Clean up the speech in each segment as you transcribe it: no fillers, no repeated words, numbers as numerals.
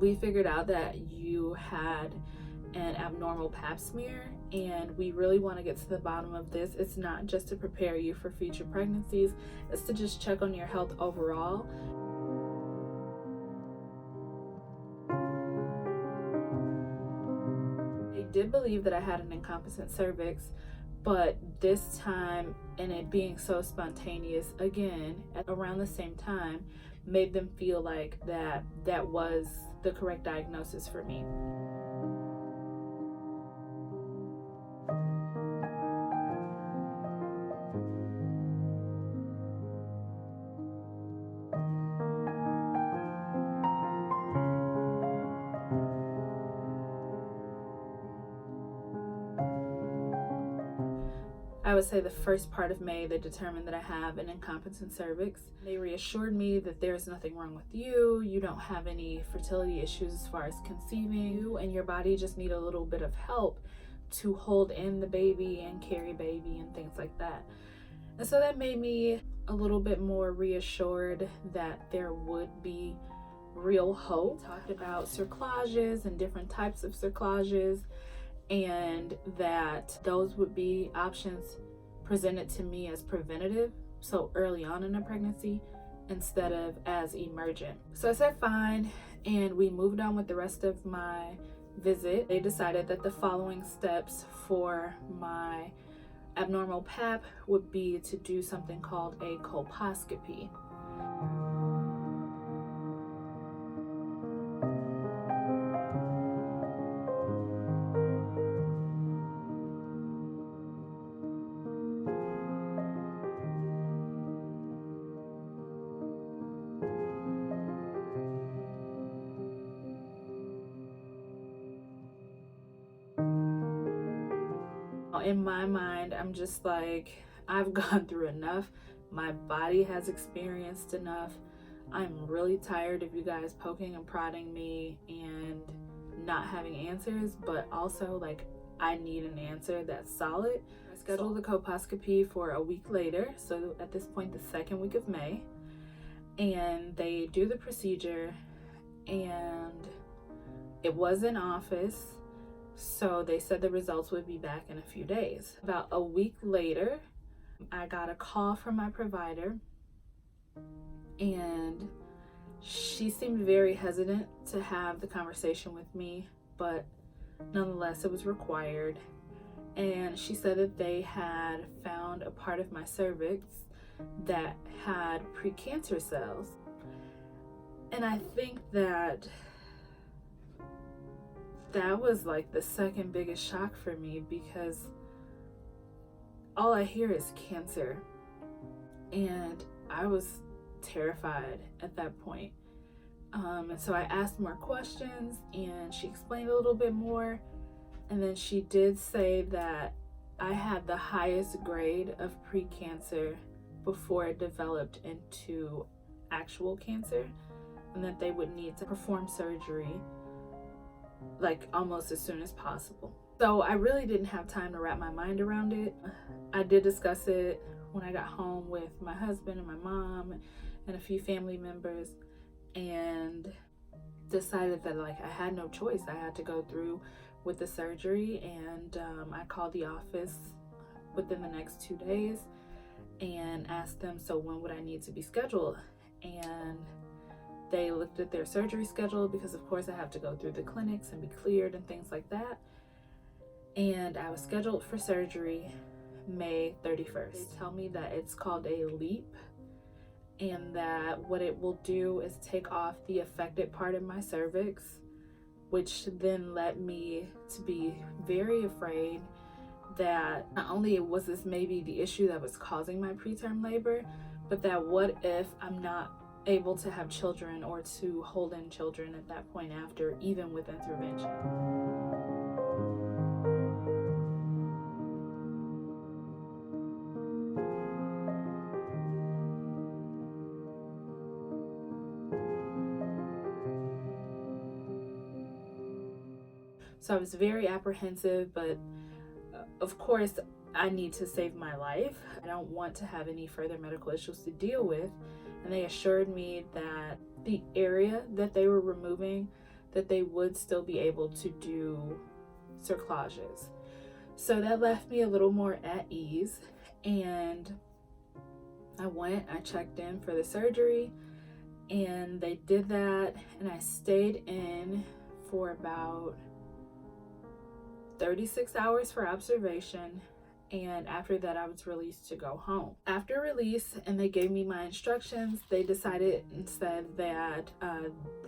we figured out that you had an abnormal pap smear, and we really want to get to the bottom of this. It's not just to prepare you for future pregnancies, it's to just check on your health overall. They did believe that I had an incompetent cervix, but this time, and it being so spontaneous again at around the same time, made them feel like that was the correct diagnosis for me. I would say the first part of May, they determined that I have an incompetent cervix. They reassured me that there's nothing wrong with you. You don't have any fertility issues as far as conceiving. You and your body just need a little bit of help to hold in the baby and carry baby and things like that. And so that made me a little bit more reassured that there would be real hope. We talked about cerclages and different types of cerclages, and that those would be options presented to me as preventative, so early on in a pregnancy, instead of as emergent. So I said fine, and we moved on with the rest of my visit. They decided that the following steps for my abnormal pap would be to do something called a colposcopy. In my mind, I'm just like, I've gone through enough. My body has experienced enough. I'm really tired of you guys poking and prodding me and not having answers, but also like I need an answer that's solid. I scheduled the colposcopy for a week later, so at this point the second week of May, and they do the procedure, and it was in office. So they said the results would be back in a few days. About a week later, I got a call from my provider, and she seemed very hesitant to have the conversation with me, but nonetheless it was required. And she said that they had found a part of my cervix that had precancer cells. And I think that was like the second biggest shock for me, because all I hear is cancer, and I was terrified at that point. And so I asked more questions, and she explained a little bit more, and then she did say that I had the highest grade of precancer before it developed into actual cancer, and that they would need to perform surgery like almost as soon as possible. So I really didn't have time to wrap my mind around it. I did discuss it when I got home with my husband and my mom and a few family members, and decided that like I had no choice. I had to go through with the surgery, and I called the office within the next 2 days and asked them, so when would I need to be scheduled? And they looked at their surgery schedule, because of course I have to go through the clinics and be cleared and things like that. And I was scheduled for surgery May 31st. They tell me that it's called a LEAP, and that what it will do is take off the affected part of my cervix, which then led me to be very afraid that not only was this maybe the issue that was causing my preterm labor, but that what if I'm not able to have children or to hold in children at that point after, even with intervention. So I was very apprehensive, but of course I need to save my life. I don't want to have any further medical issues to deal with. And they assured me that the area that they were removing, that they would still be able to do cerclages. So that left me a little more at ease, and I checked in for the surgery, and they did that, and I stayed in for about 36 hours for observation, and after that I was released to go home. After release, and they gave me my instructions, they decided and said that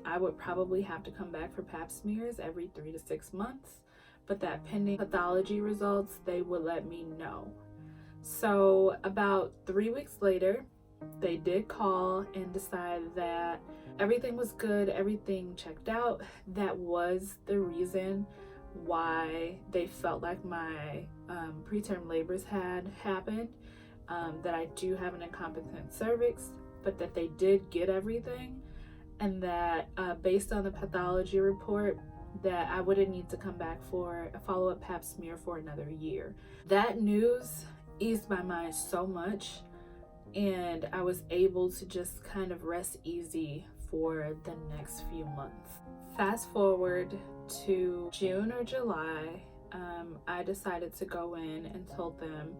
I would probably have to come back for pap smears every 3 to 6 months, but that pending pathology results, they would let me know. So about 3 weeks later, they did call and decide that everything was good, everything checked out. That was the reason why they felt like my preterm labors had happened, that I do have an incompetent cervix, but that they did get everything, and that based on the pathology report, that I wouldn't need to come back for a follow-up pap smear for another year. That news eased my mind so much, and I was able to just kind of rest easy for the next few months. Fast forward to June or July, I decided to go in and told them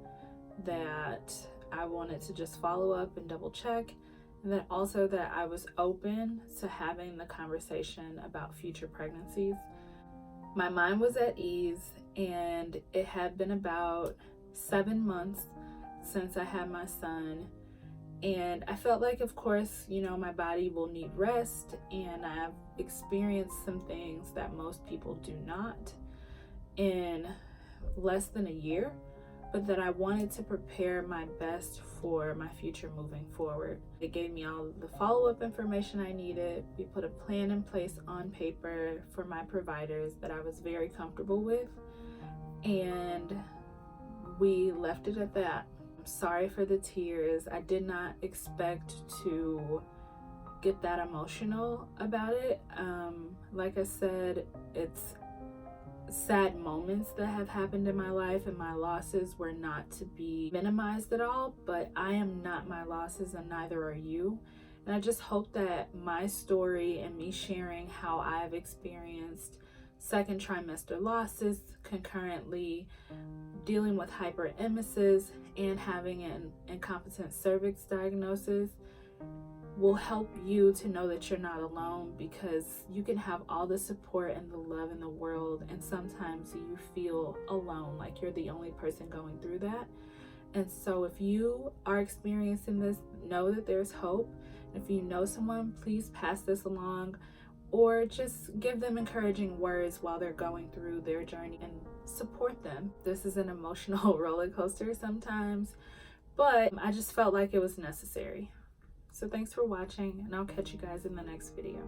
that I wanted to just follow up and double check, and then also that I was open to having the conversation about future pregnancies. My mind was at ease, and it had been about 7 months since I had my son, and I felt like, of course, you know, my body will need rest, and I've experienced some things that most people do not in less than a year, but that I wanted to prepare my best for my future moving forward. It gave me all the follow-up information I needed. We put a plan in place on paper for my providers that I was very comfortable with, and we left it at that. I'm sorry for the tears. I did not expect to get that emotional about it. Like I said, it's sad moments that have happened in my life, and my losses were not to be minimized at all, but I am not my losses, and neither are you. And I just hope that my story and me sharing how I've experienced second trimester losses, concurrently dealing with hyperemesis and having an incompetent cervix diagnosis, will help you to know that you're not alone, because you can have all the support and the love in the world, and sometimes you feel alone, like you're the only person going through that. And so if you are experiencing this, know that there's hope. If you know someone, please pass this along, or just give them encouraging words while they're going through their journey and support them. This is an emotional roller coaster sometimes, but I just felt like it was necessary. So thanks for watching, and I'll catch you guys in the next video.